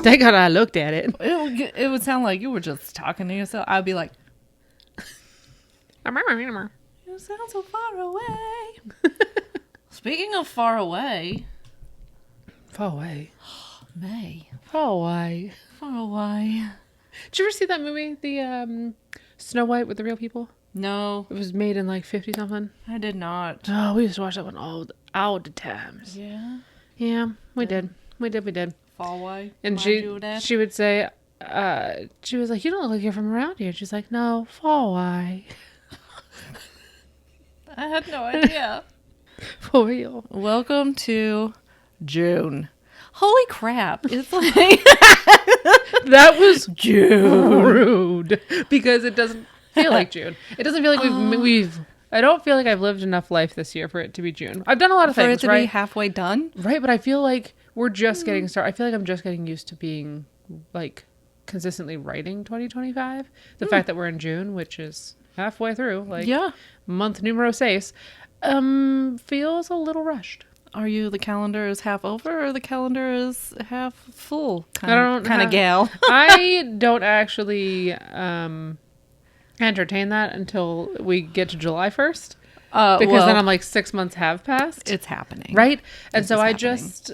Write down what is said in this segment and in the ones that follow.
Thank God I looked at it. It would sound like you were just talking to yourself. I'd be like, you sound so far away. Speaking of far away. Far away. May. Far away. Far away. Did you ever see that movie, the Snow White with the real people? No. It was made in like 50 something. I did not. Oh, we used to watch that one all the times. Yeah. Yeah, we did. We did. Far away. And she would say, she was like, you don't look like you're from around here. She's like, no, far away. I had no idea. For real. Welcome to June. Holy crap. It's like... That was June. Rude. Because it doesn't feel like June. It doesn't feel like we've... I don't feel like I've lived enough life this year for it to be June. I've done a lot of things, For it to be halfway done? Right, but I feel like we're just getting started. I feel like I'm just getting used to being, like, consistently writing 2025. The fact that we're in June, which is halfway through, like, month numero seis, feels a little rushed. Are you the calendar is half over or the calendar is half full kind of gal? I don't actually entertain that until we get to July 1st. Because then I'm like 6 months have passed. It's happening. Right? And so I'm just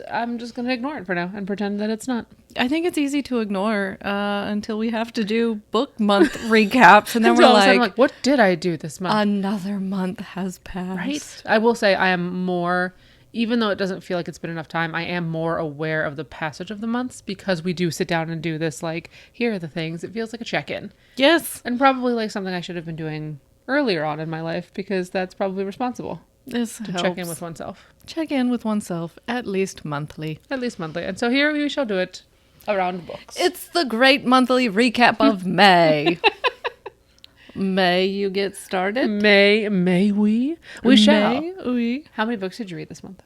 going to ignore it for now and pretend that it's not. I think it's easy to ignore until we have to do book month recaps. And then we're like, what did I do this month? Another month has passed. Right? I will say I am more, even though it doesn't feel like it's been enough time, I am more aware of the passage of the months because we do sit down and do this, like, here are the things. It feels like a check-in. Yes. And probably like something I should have been doing earlier on in my life because that's probably responsible. This to helps. check in with oneself. Check in with oneself at least monthly. And so here we shall do it around books. It's the great monthly recap of May. May you get started? May we? We shall. We. How many books did you read this month?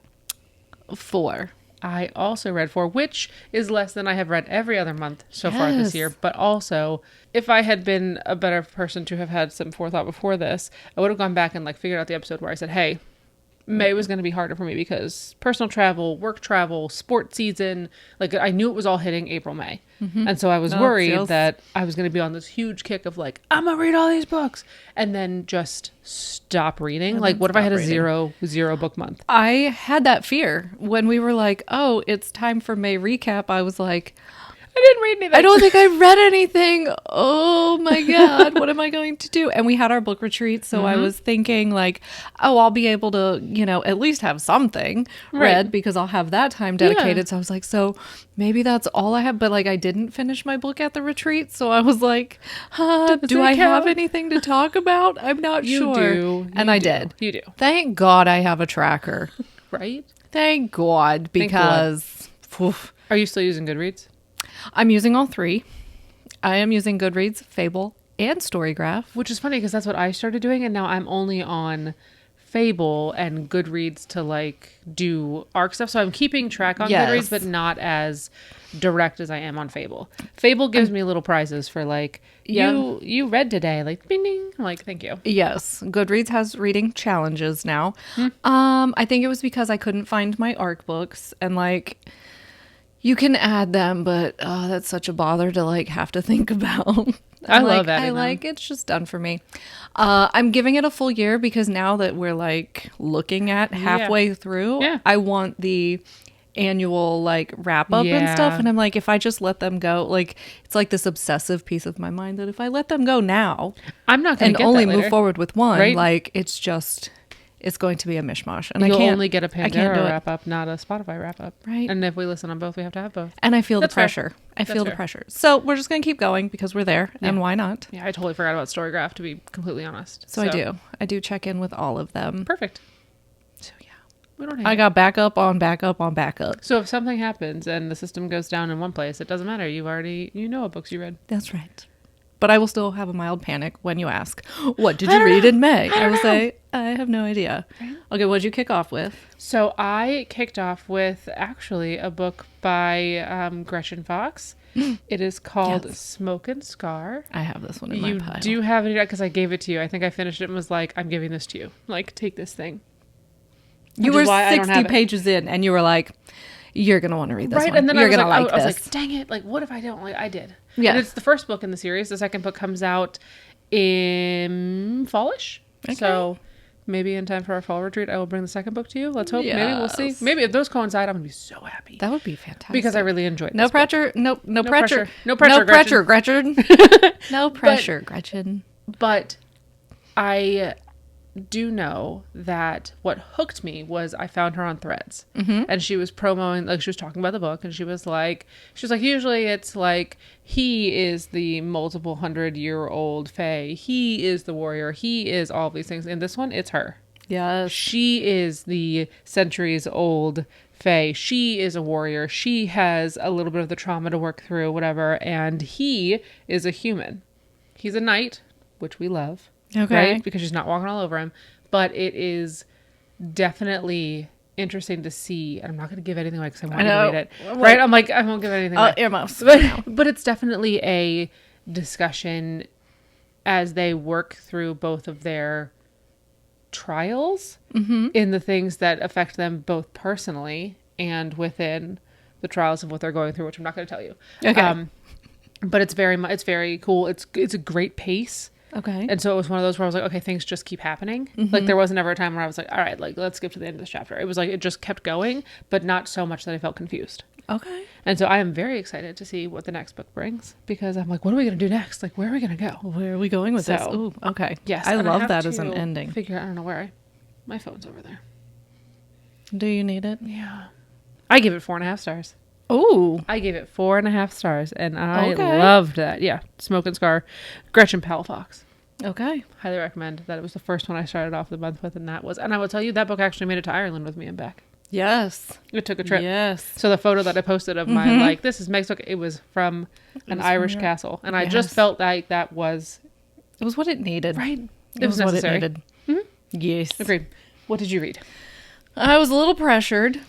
4. I also read 4, which is less than I have read every other month so far this year. But also, if I had been a better person to have had some forethought before this, I would have gone back and like figured out the episode where I said, hey, May was going to be harder for me because personal travel, work travel, sport season, like I knew it was all hitting April, May. Mm-hmm. And so I was worried that I was going to be on this huge kick of like, I'm going to read all these books and then just stop reading. Like what if I had a zero book month? I had that fear when we were like, oh, it's time for May recap. I was like, I didn't read anything. I don't think I read anything. Oh my God, what am I going to do? And we had our book retreat. So I was thinking like, oh, I'll be able to, at least have something read because I'll have that time dedicated. Yeah. So I was like, so maybe that's all I have. But like, I didn't finish my book at the retreat. So I was like, do I have anything to talk about? I'm not sure. I did. You do. Thank God I have a tracker. Right? Thank God, because... Are you still using Goodreads? I'm using all 3. I am using Goodreads, Fable, and Storygraph. Which is funny because that's what I started doing. And now I'm only on Fable and Goodreads to like do ARC stuff. So I'm keeping track on Goodreads, but not as direct as I am on Fable. Fable gives me little prizes for like, you read today. Like, ding, ding. I'm like, thank you. Yes. Goodreads has reading challenges now. I think it was because I couldn't find my ARC books and like... You can add them, but that's such a bother to like have to think about. I love adding them. It's just done for me. I'm giving it a full year because now that we're like looking at halfway through, I want the annual like wrap up and stuff. And I'm like, if I just let them go, like it's like this obsessive piece of my mind that if I let them go now, I'm not going to only move forward with one. Right? Like it's just. It's going to be a mishmash. And You'll only get a Pandora wrap up, not a Spotify wrap up. Right. And if we listen on both, we have to have both. And I feel the pressure. I feel the pressure. So we're just going to keep going because we're there. Yeah. And why not? Yeah, I totally forgot about Storygraph, to be completely honest. So I do. I do check in with all of them. Perfect. So yeah. We don't I got backup on backup on backup. So if something happens and the system goes down in one place, it doesn't matter. You know what books you read. That's right. But I will still have a mild panic when you ask, what did you read in May? I will say, I have no idea. Okay, what did you kick off with? So I kicked off with actually a book by Gretchen Fox. It is called Smoke and Scar. I have this one in my pile. You do have it because I gave it to you. I think I finished it and was like, I'm giving this to you. Like, take this thing. You were 60 pages in and you were like... you're going to want to read this right. one. And then you're I was going like, to like I was this. like, dang it. Like, what if I don't? Like, I did. Yeah. And it's the first book in the series. The second book comes out in fallish. Okay. So maybe in time for our fall retreat, I will bring the second book to you. Let's hope. Maybe we'll see. Yes. Maybe if those coincide, I'm going to be so happy. That would be fantastic. Because I really enjoyed No this book. pressure. No pressure. No pressure, Gretchen. No pressure, Gretchen. But I do know that what hooked me was I found her on Threads, and she was promoting, like she was talking about the book, and she was like, usually it's like, he is the multiple 100-year-old fae, he is the warrior, he is all of these things. In this one, it's her. Yes. She is the centuries old fae. She is a warrior. She has a little bit of the trauma to work through, whatever. And he is a human. He's a knight, which we love. Okay. Right? Because she's not walking all over him. But it is definitely interesting to see. And I'm not going to give anything away because I want you to read it. Right? I'm like, I won't give anything away. Earmuffs. But it's definitely a discussion as they work through both of their trials in the things that affect them both personally and within the trials of what they're going through, which I'm not going to tell you. Okay. But it's very cool. It's a great pace. Okay. And so it was one of those where I was like, okay, things just keep happening. Like there wasn't ever a time where I was like, all right, like let's skip to the end of this chapter. It was like, it just kept going, but not so much that I felt confused. Okay. And so I am very excited to see what the next book brings, because I'm like, what are we going to do next? Like, where are we going to go? Where are we going with this? So, Ooh, okay. Yes. I and love have that as an to ending. I don't know where my phone's over there. Do you need it? Yeah. I give it 4.5 stars. Ooh. I gave it 4.5 stars, and I Okay. loved that. Yeah. Smoke and Scar. Gretchen Powell Fox. Okay. Highly recommend that. It was the first one I started off the month with, and I will tell you, that book actually made it to Ireland with me and back. Yes. It took a trip. Yes. So the photo that I posted of my, like, this is Meg's book, it was from an Irish castle. And I just felt like that was... It was what it needed. Right. It was what it necessary. needed. Yes. Agreed. What did you read? I was a little pressured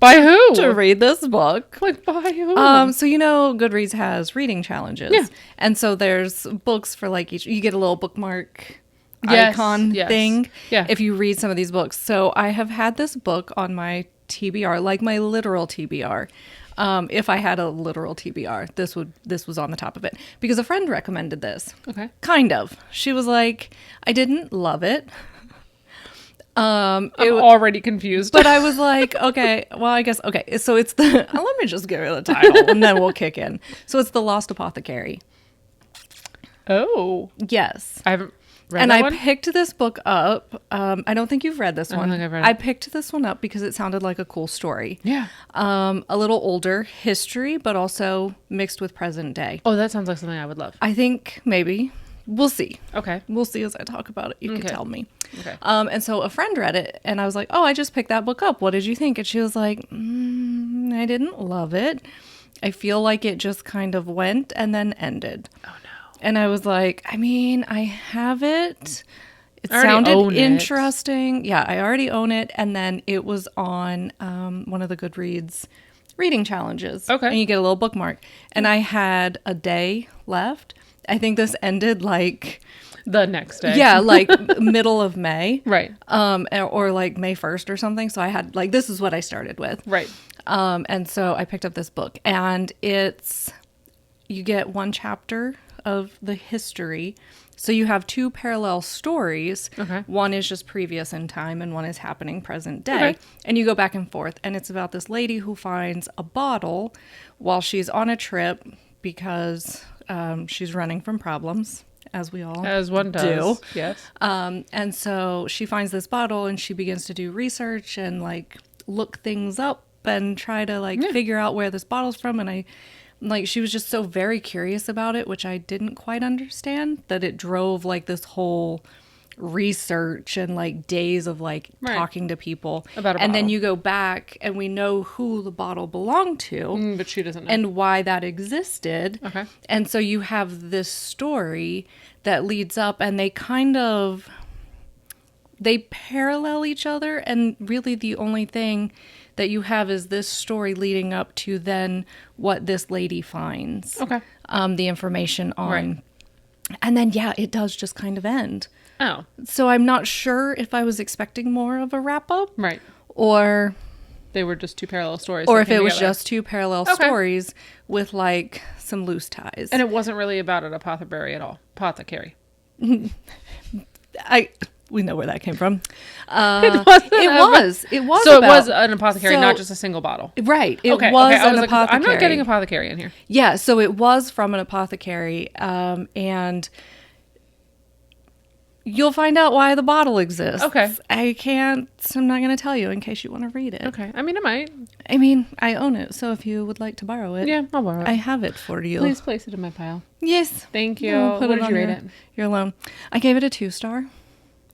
By who? to read this book. Like, by who? So Goodreads has reading challenges. Yeah. And so there's books for like you get a little bookmark Yes, icon yes. thing. Yeah. If you read some of these books. So I have had this book on my TBR, like my literal TBR. If I had a literal TBR, this was on the top of it because a friend recommended this. Okay. Kind of. She was like, I didn't love it. I'm already confused. But I was like, okay, well, I guess, okay. So it's let me just give you the title and then we'll kick in. So it's The Lost Apothecary. Oh. Yes. I haven't read And that I one. picked this book up. I don't think you've read this one. don't think I've read it. I picked this one up because it sounded like a cool story. Yeah. A little older history, but also mixed with present day. Oh, that sounds like something I would love. I think maybe. We'll see. Okay. We'll see as I talk about it. You can Okay. tell me. Okay. And so a friend read it, and I was like, oh, I just picked that book up. What did you think? And she was like, I didn't love it. I feel like it just kind of went and then ended. Oh, no. And I was like, I mean, I have it. It I already sounded own it. interesting. Yeah, I already own it. And then it was on one of the Goodreads reading challenges. Okay. And you get a little bookmark. And I had a day left. I think this ended like... The next day. Yeah, like middle of May. Right. Or like May 1st or something. So I had like, this is what I started with. Right. And so I picked up this book, and you get one chapter of the history. So you have two parallel stories. Okay. One is just previous in time and one is happening present day. Okay. And you go back and forth. And it's about this lady who finds a bottle while she's on a trip because she's running from problems. As we all As one does. do. Yes. And so she finds this bottle and she begins to do research and like look things up and try to like figure out where this bottle's from. And she was just so very curious about it, which I didn't quite understand, that it drove like this whole research and like days of like talking to people About a and then bottle. you go back and we know who the bottle belonged to. But she doesn't know. And why that existed. Okay. And so you have this story that leads up and they parallel each other, and really the only thing that you have is this story leading up to then what this lady finds. Okay. The information on. Right. And then it does just kind of end. Oh. So I'm not sure if I was expecting more of a wrap up Right. or they were just two parallel stories. Or that if came it was together. just two parallel Okay. stories with like some loose ties. And it wasn't really about an apothecary at all. Apothecary. We know where that came from. It wasn't It was. So about, it was an apothecary, so- not just a single bottle. Right. It Okay. was okay. I an was like, apothecary. I'm not getting apothecary in here. Yeah, so it was from an apothecary, and you'll find out why the bottle exists. Okay. I'm not going to tell you in case you want to read it. Okay. I mean, I might. I mean, I own it, so if you would like to borrow it, Yeah, I'll borrow it. I have it for you. Please place it in my pile. Yes. Thank you. I'll put What it did on you rate your- it? Your loan. I gave it a 2-star.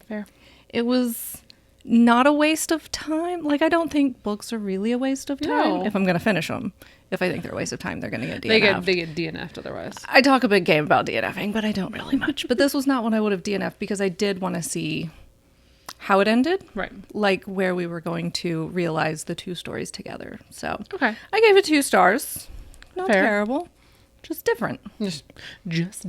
Fair. It was not a waste of time. Like, I don't think books are really a waste of time No. if I'm going to finish them. If I think they're a waste of time, they're going to get They DNF'd. get DNF'd otherwise. I talk a big game about DNFing, but I don't really much. But this was not one I would have DNF'd because I did want to see how it ended. Right. Like where we were going to realize the two stories together. So Okay. I gave it 2 stars. Not Fair. terrible. Just different. Just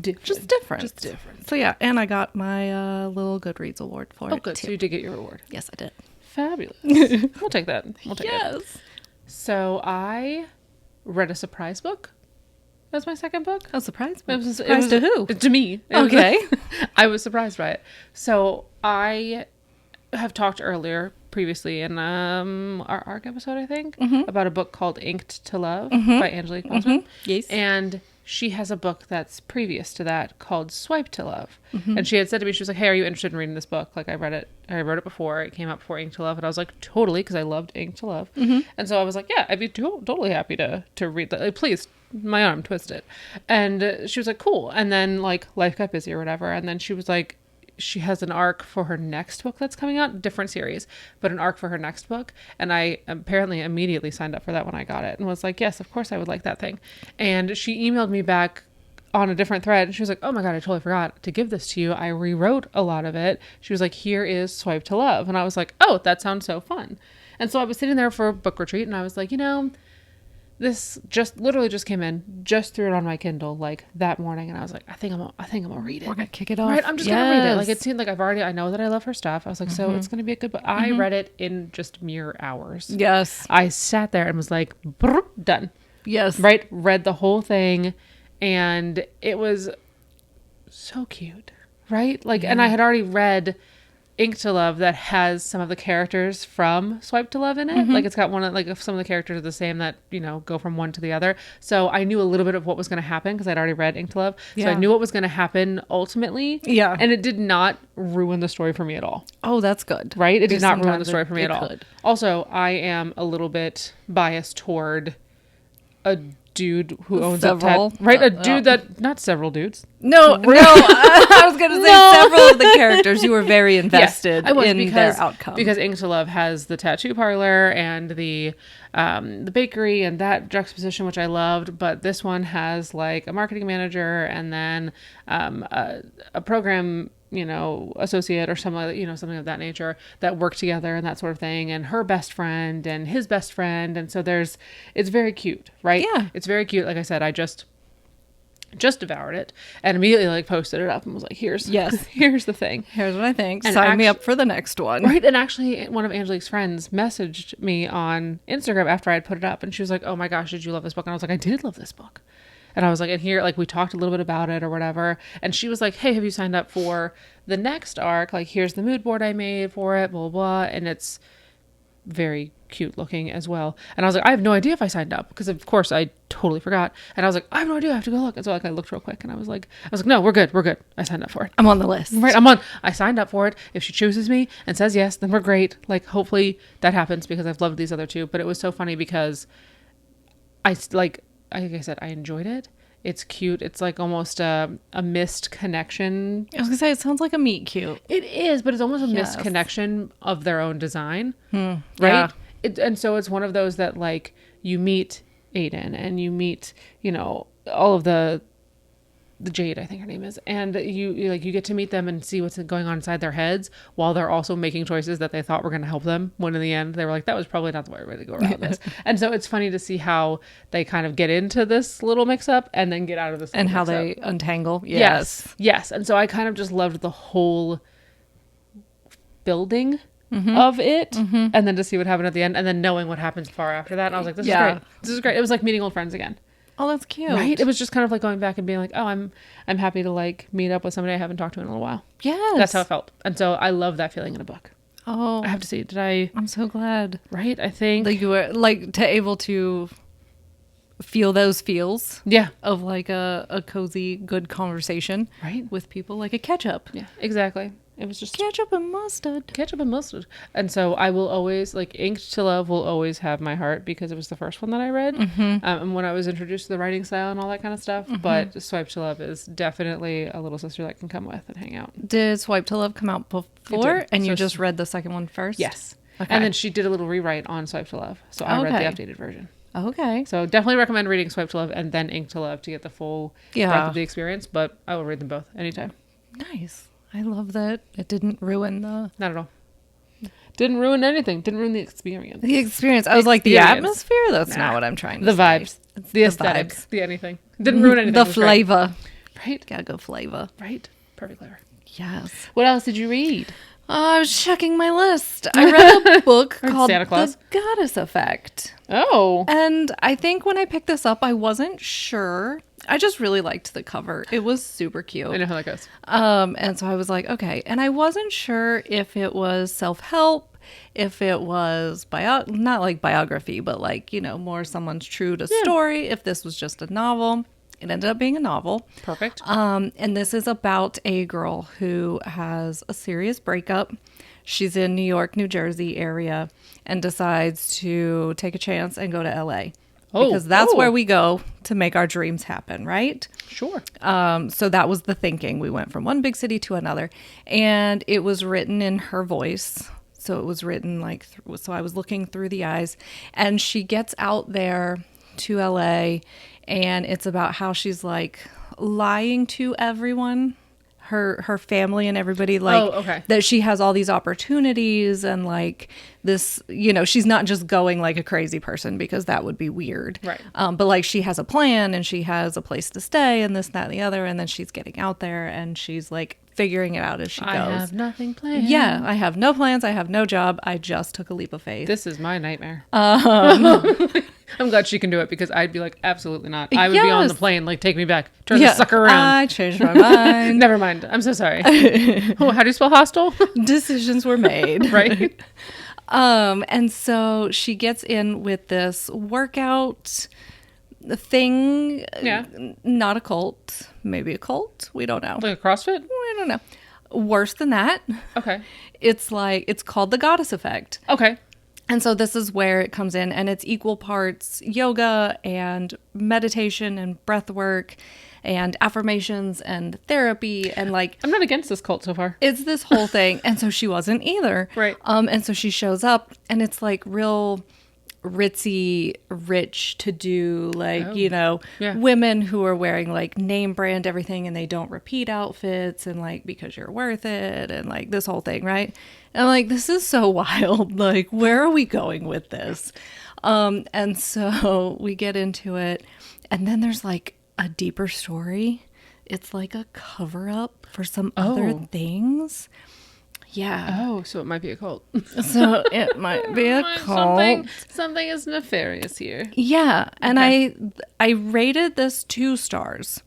different. Just different. Just different. So yeah, and I got my little Goodreads award for Oh, it good. too. So you did get your reward. Yes, I did. Fabulous. We'll take that. We'll take it. Yes. So I read a surprise book. That's my second book. Oh, surprise! Surprise to who? To me. It was- Okay. I was surprised by it. So I have talked earlier, previously in our ARC episode, I think, about a book called Inked to Love by Angelique Bosman. Yes. And she has a book that's previous to that called Swipe to Love. And she had said to me, she was like, hey, are you interested in reading this book? Like, I wrote it before. It came out before Ink to Love. And I was like, totally, because I loved Ink to Love. And so I was like, yeah, I'd be totally happy to read that. Like, please, my arm, twist it. And she was like, cool. And then, like, life got busy or whatever. And then she was like, she has an arc for her next book that's coming out, different series, but an arc for her next book. And I apparently immediately signed up for that when I got it and was like, yes, of course I would like that thing. And she emailed me back on a different thread and she was like, oh my God, I totally forgot to give this to you. I rewrote a lot of it. She was like, here is Swipe to Love. And I was like, oh, that sounds so fun. And so I was sitting there for a book retreat and I was like, you know, this literally just came in, just threw it on my Kindle like that morning. And I was like, I think I'm gonna read it. We're gonna kick it off. Right, I'm just gonna read it. Like, Yes. it seemed like I know that I love her stuff. I was like, so it's gonna be a good book. I read it in just mere hours. Yes. I sat there and was like, "Brr," done. Yes. Right, read the whole thing, and it was so cute. Right, like, and I had already read Ink to Love that has some of the characters from Swipe to Love in it. Like, it's got one of, like, some of the characters are the same that, you know, go from one to the other. So I knew a little bit of what was going to happen because I'd already read Ink to Love. So I Yeah. knew what was going to happen ultimately. Yeah. And it did not ruin the story for me at all. Oh, that's good. Right? It did Because not ruin the sometimes story for me it at all. could. Also, I am a little bit biased toward a dude who owns Several. a dude that, not several dudes. No, I was going to say several of the characters you were very invested I was, in their outcome. Because Ink to Love has the tattoo parlor and the bakery and that juxtaposition, which I loved. But this one has like a marketing manager and then a program, you know, associate or something, you know, something of that nature that work together and that sort of thing. And her best friend and his best friend. And so it's very cute, right? Yeah. It's very cute. Like I said, I just devoured it and immediately like posted it up and was like, here's the thing. Here's what I think. And Sign me up for the next one. Right. And actually one of Angelique's friends messaged me on Instagram after I had put it up and she was like, oh my gosh, did you love this book? And I was like, I did love this book. And I was like, and here, like, we talked a little bit about it or whatever. And she was like, hey, have you signed up for the next arc? Like, here's the mood board I made for it, blah, blah, blah. And it's very cute looking as well. And I was like, I have no idea if I signed up because of course I totally forgot. And I was like, I have no idea. I have to go look. And so like I looked real quick and I was like, no, we're good. I signed up for it. I'm on the list. Right. I signed up for it. If she chooses me and says yes, then we're great. Like, hopefully that happens because I've loved these other two. But it was so funny because like I said, I enjoyed it. It's cute. It's like almost a missed connection. I was gonna say it sounds like a meet cute. It is, but it's almost a Yes. missed connection of their own design. Right? Yeah. And so it's one of those that like you meet Aiden and you meet, you know, all of the Jade, I think her name is, and you get to meet them and see what's going on inside their heads while they're also making choices that they thought were going to help them, when in the end they were like, that was probably not the right way to go around this. And so it's funny to see how they kind of get into this little mix up and then get out of this And how mix-up. they untangle. Yes. And so I kind of just loved the whole building of it, and then to see what happened at the end, and then knowing what happens far after that. And I was like, this is great. This is great. It was like meeting old friends again. Oh, that's cute. Right? It was just kind of like going back and being like, oh, I'm happy to like meet up with somebody I haven't talked to in a little while. Yes. That's how it felt. And so I love that feeling in a book. Oh, I have to see. I'm so glad. Right? I think. Like you were like to able to feel those feels. Yeah. Of like a cozy, good conversation. Right. With people, like a ketchup. Yeah, exactly. It was just ketchup and mustard. Ketchup and mustard. And so I will always, like, Inked to Love will always have my heart because it was the first one that I read. And when I was introduced to the writing style and all that kind of stuff. But Swipe to Love is definitely a little sister that can come with and hang out. Did Swipe to Love come out before? And so you just read the second one first? Yes. Okay. And then she did a little rewrite on Swipe to Love. So I read the updated version. Okay. So definitely recommend reading Swipe to Love and then Ink to Love to get the full breadth of the experience. But I will read them both anytime. Nice. I love that it didn't ruin the... Not at all. Didn't ruin anything. Didn't ruin the experience. The experience. I was like, the atmosphere? That's not what I'm trying to say. The vibes. The aesthetics. The anything. Didn't ruin anything. The flavor. Right? Gotta go flavor. Right. Perfect flavor. Yes. What else did you read? I was checking my list. I read a book called Santa Claus. The Goddess Effect. Oh. And I think when I picked this up, I wasn't sure. I just really liked the cover. It was super cute. I know how that goes. And so I was like, okay. And I wasn't sure if it was self-help, if it was not like biography, but like, you know, more someone's true to story, if this was just a novel. It ended up being a novel. Perfect. And this is about a girl who has a serious breakup. She's in New York, New Jersey area and decides to take a chance and go to LA. Because that's where we go to make our dreams happen, right? Sure. So that was the thinking. We went from one big city to another. And it was written in her voice. So it was written like, so I was looking through the eyes. And she gets out there to LA, and it's about how she's like lying to everyone, her family and everybody, like that she has all these opportunities and like this, you know, she's not just going like a crazy person because that would be weird. Right. But like she has a plan and she has a place to stay and this, that, and the other. And then she's getting out there and she's like figuring it out as she goes. I have nothing planned. Yeah. I have no plans. I have no job. I just took a leap of faith. This is my nightmare. I'm glad she can do it because I'd be like, absolutely not. I would be on the plane, like, take me back. Turn the sucker around. I changed my mind. Never mind. I'm so sorry. Oh, how do you spell hostile? Decisions were made. Right. And so she gets in with this workout thing. Yeah. Not a cult. Maybe a cult. We don't know. Like a CrossFit? We don't know. Worse than that. Okay. It's called the Goddess Effect. Okay. And so this is where it comes in, and it's equal parts yoga and meditation and breath work and affirmations and therapy and like... I'm not against this cult so far. It's this whole thing. And so she wasn't either. Right. And so she shows up and it's like real ritzy, rich to do, like, you know, women who are wearing like name brand everything and they don't repeat outfits and like because you're worth it and like this whole thing, right? And I'm like, this is so wild. Like, where are we going with this? And so we get into it and then there's like a deeper story. It's like a cover up for some other things. Yeah. Oh, so it might be a cult. So it might be a cult. Something is nefarious here. Yeah. And I rated this 2 stars.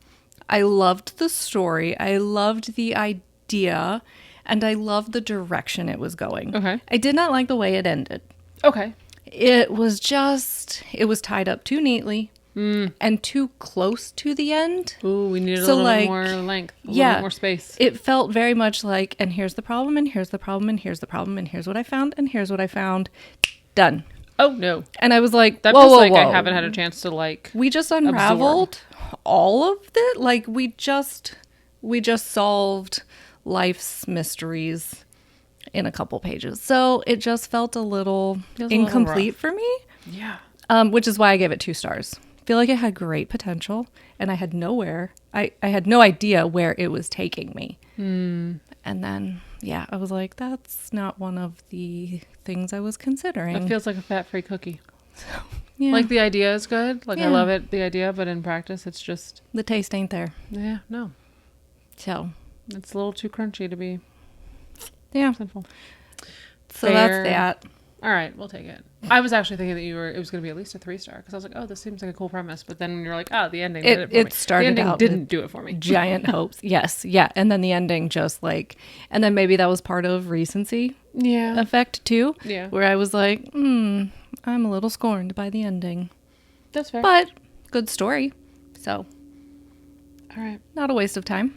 I loved the story. I loved the idea. And I loved the direction it was going. Okay. I did not like the way it ended. Okay. It was tied up too neatly. And too close to the end. Ooh, we needed a little more length, a little more space. It felt very much like, and here's the problem, and here's the problem, and here's the problem, and here's what I found, and here's what I found. Done. Oh, no. And I was like, that whoa, feels whoa, like whoa. I haven't had a chance to like we just unraveled all of it. Like we just solved life's mysteries in a couple pages. So it just felt a little incomplete for me. Yeah. Which is why I gave it 2 stars. I feel like it had great potential and I had I had no idea where it was taking me. And then, I was like, that's not one of the things I was considering. It feels like a fat-free cookie. Yeah. Like the idea is good. Like I love it, the idea, but in practice, it's just... the taste ain't there. Yeah, no. So. It's a little too crunchy to be Yeah. sinful. So that's that. All right, we'll take it. I was actually thinking that it was going to be at least a 3-star because I was like, oh, this seems like a cool premise. But then you're like, oh, the ending did it for me. It started the ending out didn't do it for me. Giant hopes. Yes. Yeah. And then the ending just like, and then maybe that was part of recency effect too. Yeah. Where I was like, I'm a little scorned by the ending. That's fair. But good story. So. All right. Not a waste of time.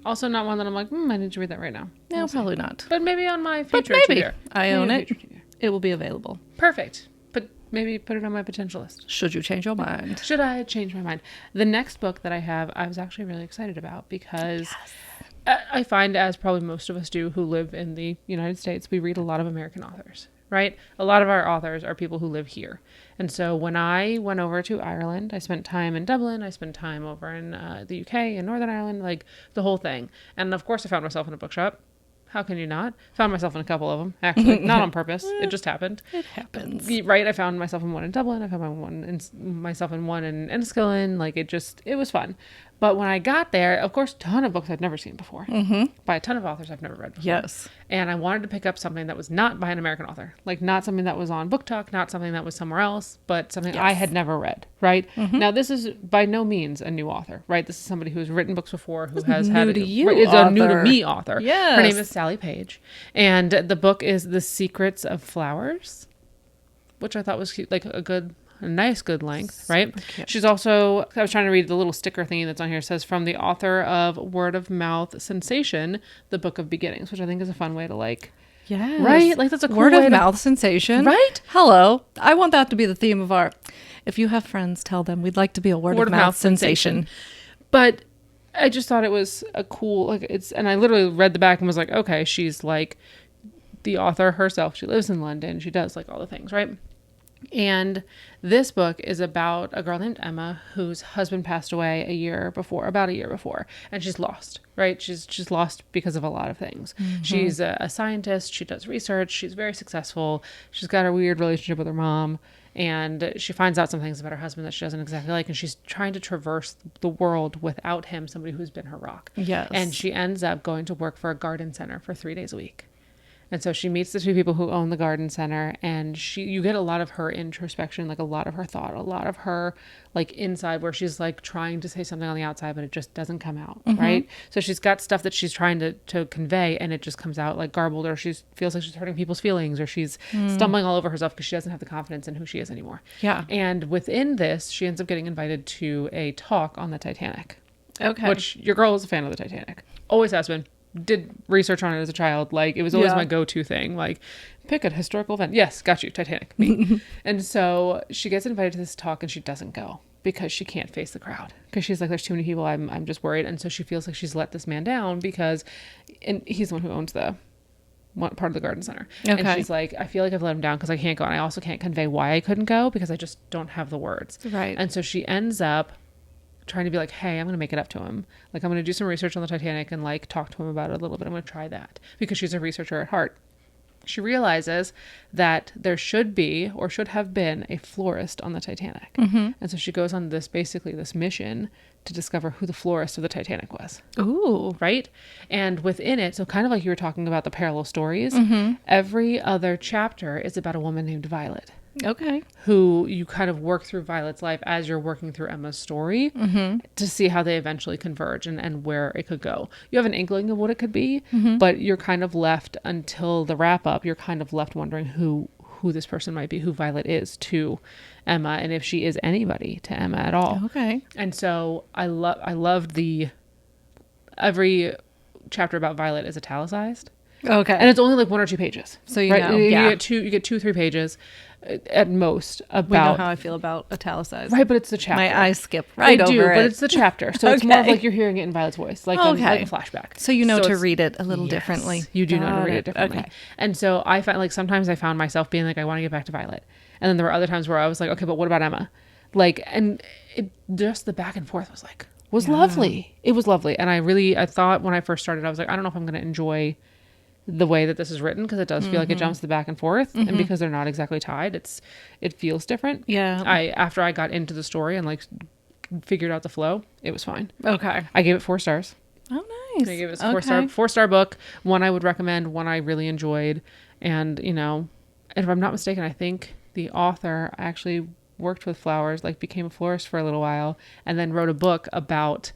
Also not one that I'm like, I need to read that right now. No, probably not. But maybe on my future tutor. I own it. It will be available. Perfect. But maybe put it on my potential list. Should you change your mind? Should I change my mind? The next book that I have, I was actually really excited about because I find, as probably most of us do who live in the United States, we read a lot of American authors, right? A lot of our authors are people who live here. And so when I went over to Ireland, I spent time in Dublin, I spent time over in the UK and Northern Ireland, like the whole thing. And of course I found myself in a bookshop. How can you not? Found myself in a couple of them, actually. Not on purpose. It just happened. It happens. Right? I found myself in one in Dublin. I found myself in one in Enniskillen. Like, it was fun. But when I got there, of course, a ton of books I'd never seen before. By a ton of authors I've never read before. Yes. And I wanted to pick up something that was not by an American author. Like, not something that was on Book Talk, not something that was somewhere else, but something I had never read, right? Now, this is by no means a new author, right? This is somebody who's written books before, who has had a new to me author. Yes. Her name is Sally Page. And the book is The Secrets of Flowers, which I thought was cute, like a nice good length, right? She's also, I was trying to read the little sticker thingy that's on here. It says, from the author of Word of Mouth Sensation, The Book of Beginnings, which I think is a fun way to right? Like, that's a cool word way of mouth sensation. Right? Hello. I want that to be the theme of our, if you have friends, tell them we'd like to be a word of mouth sensation. But I just thought it was a cool, and I literally read the back and was like, okay, she's like the author herself. She lives in London. She does like all the things, right? And this book is about a girl named Emma whose husband passed away about a year before, and she's lost, right? She's lost because of a lot of things. She's a scientist. She does research. She's very successful. She's got a weird relationship with her mom, and she finds out some things about her husband that she doesn't exactly like, and she's trying to traverse the world without him, somebody who's been her rock. Yes. And she ends up going to work for a garden center for 3 days a week. And so she meets the two people who own the garden center, and you get a lot of her introspection, like a lot of her thought, a lot of her like inside, where she's like trying to say something on the outside, but it just doesn't come out. Right. So she's got stuff that she's trying to convey, and it just comes out like garbled, or she feels like she's hurting people's feelings, or she's stumbling all over herself because she doesn't have the confidence in who she is anymore. Yeah. And within this, she ends up getting invited to a talk on the Titanic. Okay. Which your girl is a fan of the Titanic. Always has been. Did research on it as a child. Like, it was always my go-to thing. Like, pick a historical event. Yes, got you. Titanic. Me. And so she gets invited to this talk, and she doesn't go because she can't face the crowd. Because she's like, there's too many people. I'm just worried. And so she feels like she's let this man down and he's the one who owns the one part of the garden center. Okay. And she's like, I feel like I've let him down because I can't go. And I also can't convey why I couldn't go because I just don't have the words. Right. And so she ends up trying to be like, hey, I'm going to make it up to him. Like, I'm going to do some research on the Titanic and like talk to him about it a little bit. I'm going to try that because she's a researcher at heart. She realizes that there should be or should have been a florist on the Titanic. And so she goes on this mission to discover who the florist of the Titanic was. Ooh. Right? And within it, so kind of like you were talking about the parallel stories, every other chapter is about a woman named Violet. Okay. Who you kind of work through Violet's life as you're working through Emma's story to see how they eventually converge and where it could go. You have an inkling of what it could be, but you're kind of left until the wrap up. You're kind of left wondering who this person might be, who Violet is to Emma, and if she is anybody to Emma at all. Okay. And so I loved every chapter about Violet is italicized. Okay. And it's only like 1 or 2 pages. So you know, you get 2-3 pages at most about. We know how I feel about italicized. Right, but it's the chapter. My eyes skip right over it. But it's the chapter. So it's more of like you're hearing it in Violet's voice, like a flashback. So you know to read it a little differently. You do know to read it differently. Okay. And so I found like sometimes I found myself being like, I want to get back to Violet. And then there were other times where I was like, okay, but what about Emma? Like, and it just the back and forth was lovely. It was lovely. And I thought when I first started, I was like, I don't know if I'm going to enjoy the way that this is written, because it does feel like it jumps the back and forth, and because they're not exactly tied, it feels different. After I got into the story and like figured out the flow, it was fine. Okay. I gave it 4 stars. Oh, nice. I gave it a 4-star book. One I would recommend, one I really enjoyed, And, you know, if I'm not mistaken, I think the author actually worked with flowers, like became a florist for a little while, and then wrote a book about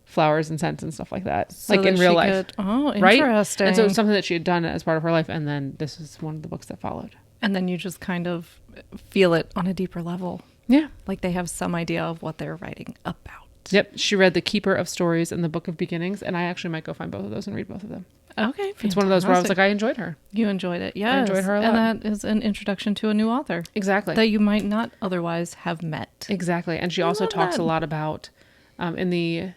flowers and scents and stuff like that, So like in that real she life. Oh, Right? interesting. And so it's something that she had done as part of her life, and then this is one of the books that followed. And then you just kind of feel it on a deeper level. Yeah. Like they have some idea of what they're writing about. Yep. She read The Keeper of Stories and The Book of Beginnings, and I actually might go find both of those and read both of them. Okay. It's one of those where I was like, I enjoyed her. You enjoyed it. Yes. I enjoyed her a lot. And that is an introduction to a new author. Exactly. That you might not otherwise have met. Exactly. And she also talks a lot about, in the,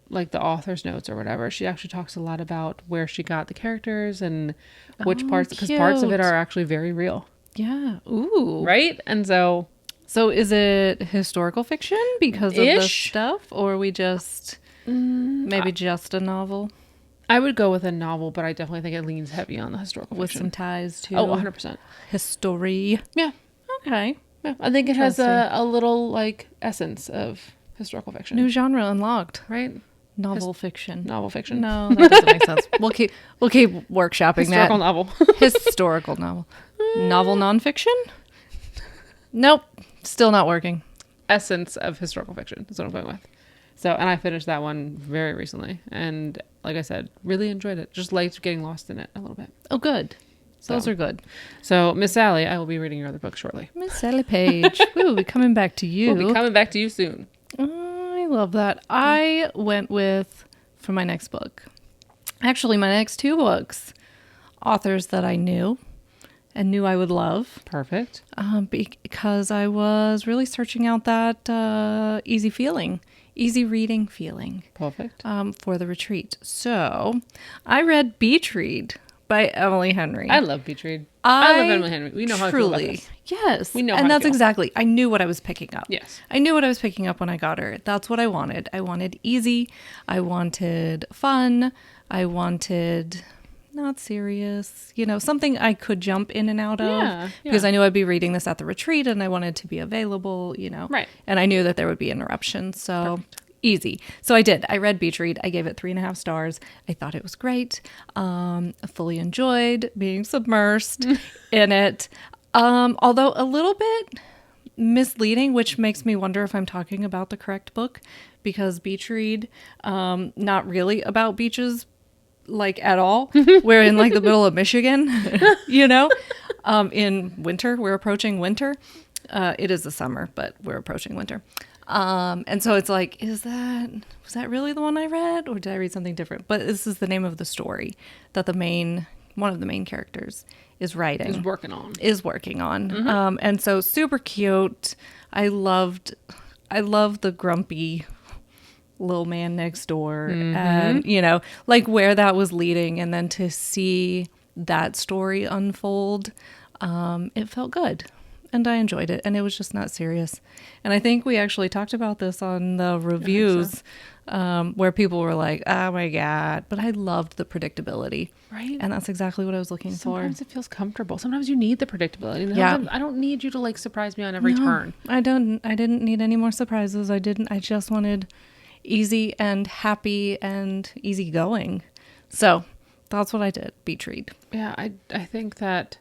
like the author's notes or whatever, she actually talks a lot about where she got the characters and which parts, because parts of it are actually very real. Yeah. Ooh. Right? And so is it historical fiction because of the stuff, or are we just maybe just a novel I would go with a novel, but I definitely think it leans heavy on the historical with fiction. some ties to 100%. history? Yeah. Okay. Yeah. I think it has a little like essence of historical fiction. New genre unlocked. Right? Novel fiction. Novel fiction. No, that doesn't make sense. We'll keep workshopping Historical that. novel. Historical novel. Novel nonfiction? Nope. Still not working. Essence of historical fiction is what I'm going with. So, and I finished that one very recently. And like I said, really enjoyed it. Just liked getting lost in it a little bit. Oh, good. So, Those are good. So, Miss Sally, I will be reading your other book shortly. Miss Sally Page. We'll be coming back to you. We'll be coming back to you soon. I love that. I went with, for my next book, actually my next two books, authors that I knew and knew I would love. Perfect. Because I was really searching out that easy reading feeling. Perfect. For the retreat. So I read Beach Read by Emily Henry. I love Beach Read. I love Emily Henry. We know how I feel about this. Yes. We know and how that's I feel. exactly. I knew what I was picking up. Yes. I knew what I was picking up when I got her. That's what I wanted. I wanted easy. I wanted fun. I wanted not serious, something I could jump in and out of because I knew I'd be reading this at the retreat and I wanted to be available, Right. And I knew that there would be interruptions. So easy. So I did. I read Beach Read. I gave it 3.5 stars. I thought it was great. I fully enjoyed being submersed in it. Although a little bit misleading, which makes me wonder if I'm talking about the correct book, because Beach Read, not really about beaches, like at all. We're in like the middle of Michigan, in winter. We're approaching winter. It is the summer, but we're approaching winter. And so it's like, was that really the one I read, or did I read something different? But this is the name of the story that one of the main characters is writing. Is working on. Mm-hmm. And so super cute. I love the grumpy little man next door, and like where that was leading, and then to see that story unfold, it felt good. And I enjoyed it. And it was just not serious. And I think we actually talked about this on the reviews, where people were like, oh my God. But I loved the predictability. Right. And that's exactly what I was looking for. Sometimes it feels comfortable. Sometimes you need the predictability. Yeah. I don't need you to like surprise me on every turn. I didn't need any more surprises. I just wanted easy and happy and easygoing. So that's what I did. Beach Read. Yeah. I think that,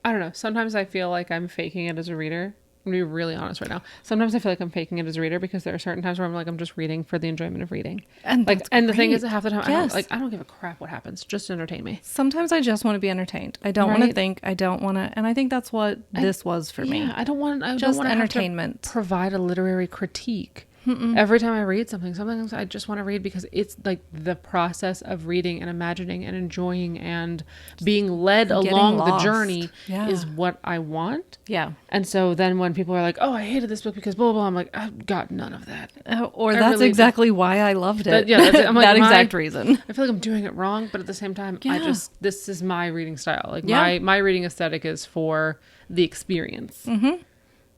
I don't know. Sometimes I feel like I'm faking it as a reader. I'm going to be really honest right now. Sometimes I feel like I'm faking it as a reader because there are certain times where I'm just reading for the enjoyment of reading. And the thing is, half the time, Yes. I don't give a crap what happens. Just entertain me. Sometimes I just want to be entertained. I don't want to think. I don't want to, and I think that's what this was for me. I don't want entertainment. To provide a literary critique. Every time I read something I just want to read because it's like the process of reading and imagining and enjoying and being led along the journey is what I want. Yeah. And so then when people are like, oh, I hated this book because blah, blah, blah, I'm like, I've got none of that. Or that's really exactly why I loved it. That's it. I'm like, that exact reason. I feel like I'm doing it wrong, but at the same time, this is my reading style. Like my reading aesthetic is for the experience. Mm-hmm.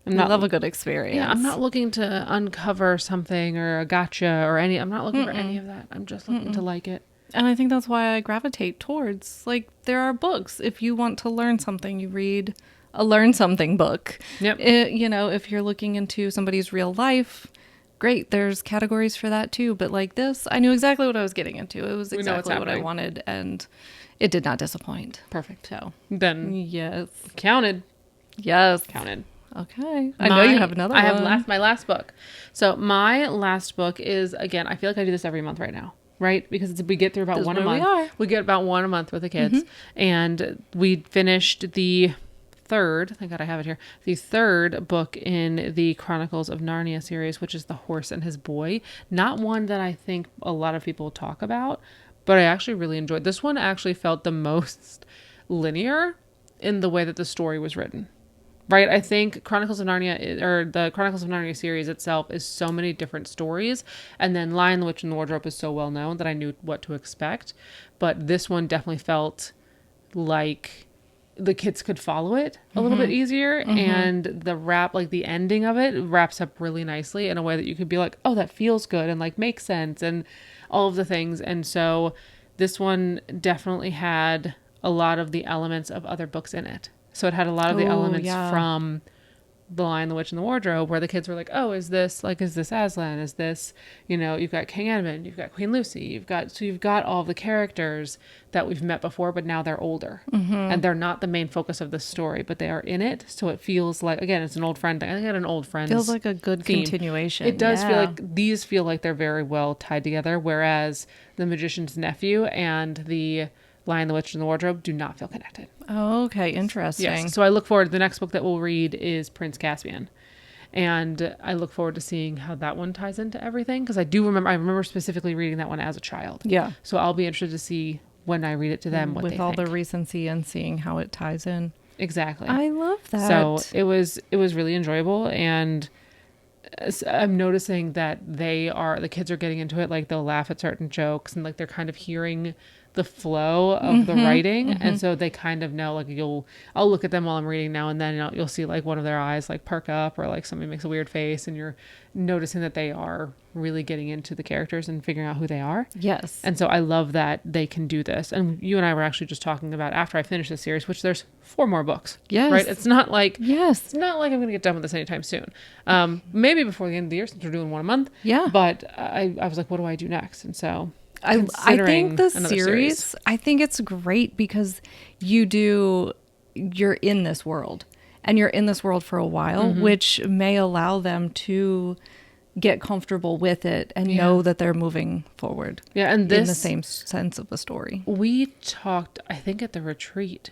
I love a good experience. Yeah, I'm not looking to uncover something or a gotcha or any. I'm not looking for any of that. I'm just looking to like it. And I think that's why I gravitate towards, like, there are books. If you want to learn something, you read a learn something book. Yep. If you're looking into somebody's real life, great. There's categories for that too. But like this, I knew exactly what I was getting into. It was exactly what I wanted, and It did not disappoint. Perfect. So Then yes. counted. Yes. Counted. Okay. I know you have another one. I have my last book. So my last book is, again, I feel like I do this every month right now, right? Because we get through about one a month. We get about one a month with the kids. And we finished the third, thank God I have it here, the third book in the Chronicles of Narnia series, which is The Horse and His Boy. Not one that I think a lot of people talk about, but I actually really enjoyed. This one actually felt the most linear in the way that the story was written. Right, I think Chronicles of Narnia, or the Chronicles of Narnia series itself, is so many different stories, and then Lion, the Witch, and the Wardrobe is so well known that I knew what to expect. But this one definitely felt like the kids could follow it a little bit easier, and the ending of it wraps up really nicely in a way that you could be like, oh, that feels good, and like makes sense, and all of the things. And so this one definitely had a lot of the elements of other books in it. So it had a lot of the elements from The Lion, the Witch, and the Wardrobe, where the kids were like, oh, is this Aslan? Is this, you've got King Edmund, you've got Queen Lucy, you've got all the characters that we've met before, but now they're older. And they're not the main focus of the story, but they are in it. So it feels like, again, it's an old friend thing. I think I had an old friend. Feels like a good theme. continuation. It does feel like, these feel like they're very well tied together, whereas The Magician's Nephew and the Lion, the Witch, and the Wardrobe do not feel connected. Oh, okay. Interesting. Yes. So I look forward, the next book that we'll read is Prince Caspian. And I look forward to seeing how that one ties into everything. Because I remember specifically reading that one as a child. Yeah. So I'll be interested to see when I read it to them what with they all think. the recency and seeing how it ties in. Exactly. I love that. So it was really enjoyable, and I'm noticing that the kids are getting into it. Like they'll laugh at certain jokes, and like they're kind of hearing the flow of the writing, and so they kind of know. Like I'll look at them while I'm reading now and then. You'll see like one of their eyes like perk up, or like somebody makes a weird face, and you're noticing that they are really getting into the characters and figuring out who they are. Yes. And so I love that they can do this. And you and I were actually just talking about after I finish this series, which there's 4 more books. Yes. Right? It's not like yes. It's not like I'm going to get done with this anytime soon. Maybe before the end of the year, since we're doing one a month. Yeah. But I was like, what do I do next? And so I think the series, I think it's great because you're in this world, and you're in this world for a while, which may allow them to get comfortable with it and know that they're moving forward. Yeah, and in the same sense of the story. We talked, I think, at the retreat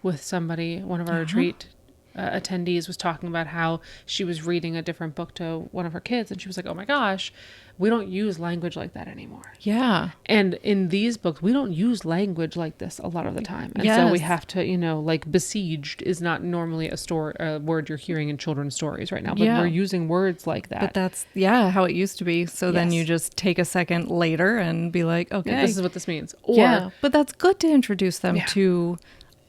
with somebody, one of our retreat attendees was talking about how she was reading a different book to one of her kids, and she was like, oh my gosh, we don't use language like that anymore. Yeah. And in these books, we don't use language like this a lot of the time. And so we have to, like besieged is not normally a word you're hearing in children's stories right now, but we're using words like that. But that's, how it used to be. So then you just take a second later and be like, okay, this is what this means. Or, but that's good to introduce them to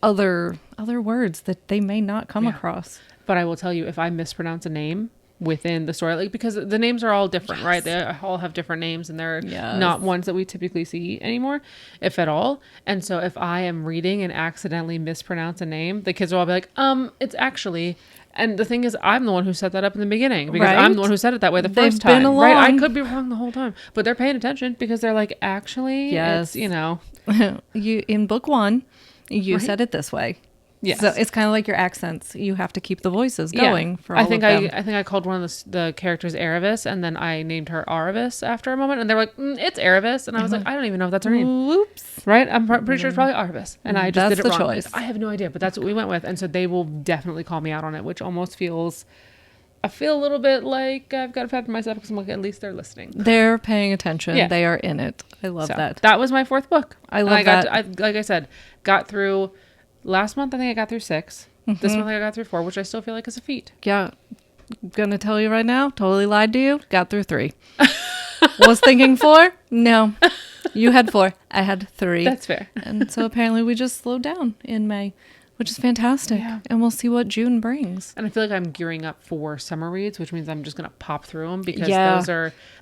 other words that they may not come across. But I will tell you, if I mispronounce a name within the story, like, because the names are all different, right? They all have different names, and they're not ones that we typically see anymore, if at all. And so if I am reading and accidentally mispronounce a name, the kids will all be like, it's actually, and the thing is, I'm the one who set that up in the beginning, because I'm the one who said it that way the first time, right? I could be wrong the whole time, but they're paying attention because they're like, actually, it's, you in book 1, you said it this way. Yes. So it's kind of like your accents. You have to keep the voices going for all of them. I think I called one of the characters Aravis, and then I named her Aravis after a moment, and they're like, it's Aravis, and I was like, I don't even know if that's her name. Whoops. Right? I'm pretty sure it's probably Aravis, and I just did it wrong. Choice. I have no idea, but that's what we went with, and so they will definitely call me out on it, which almost feels, I feel a little bit like I've got to pat myself because I'm like, at least they're listening. They're paying attention. Yeah. They are in it. I love that. That was my 4th book. I love that. Like I said, got through. Last month, I think I got through 6. This month, I got through 4, which I still feel like is a feat. Yeah. Gonna tell you right now, totally lied to you. Got through 3. Was thinking 4? No. You had 4. I had 3. That's fair. And so apparently we just slowed down in May, which is fantastic. Yeah. And we'll see what June brings. And I feel like I'm gearing up for summer reads, which means I'm just going to pop through them because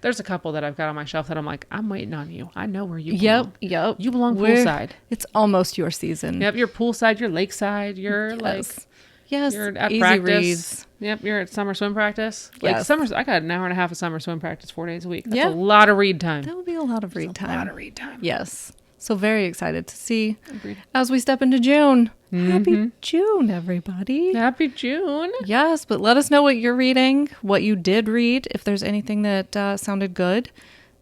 there's a couple that I've got on my shelf that I'm like, I'm waiting on you. I know where you belong. Yep. You belong poolside. It's almost your season. Yep. You're poolside. You're lakeside. You're you're at easy practice. Reads. Yep. You're at summer swim practice. Yes. I got an hour and a half of summer swim practice 4 days a week. That's a lot of read time. That would be a lot of read time. A lot of read time. Yes. So very excited to see Agreed. as we step into June. Happy June, everybody. Happy June. Yes, but let us know what you're reading, what you did read, if there's anything that sounded good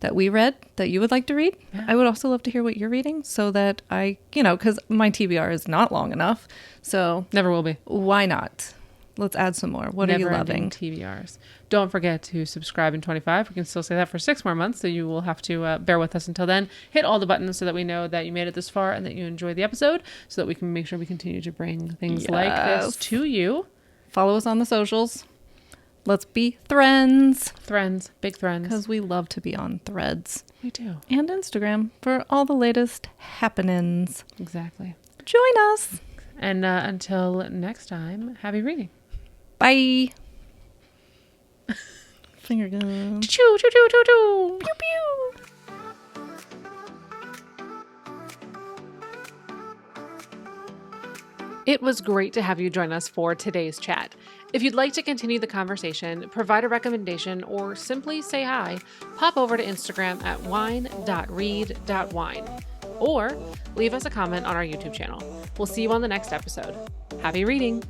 that we read that you would like to read. Yeah. I would also love to hear what you're reading so that I, because my TBR is not long enough. So Never will be. why not? Let's add some more. What are you loving? TBRs. Don't forget to subscribe in 25. We can still say that for 6 more months, so you will have to bear with us until then. Hit all the buttons so that we know that you made it this far and that you enjoyed the episode, so that we can make sure we continue to bring things like this to you. Follow us on the socials. Let's be friends. Threads, big threads. Because we love to be on Threads. We do. And Instagram for all the latest happenings. Exactly. Join us. And until next time, happy reading. Bye. Finger gun. Choo choo choo choo choo. Pew pew. It was great to have you join us for today's chat. If you'd like to continue the conversation, provide a recommendation, or simply say hi, pop over to Instagram at wine.read.wine. Or leave us a comment on our YouTube channel. We'll see you on the next episode. Happy reading!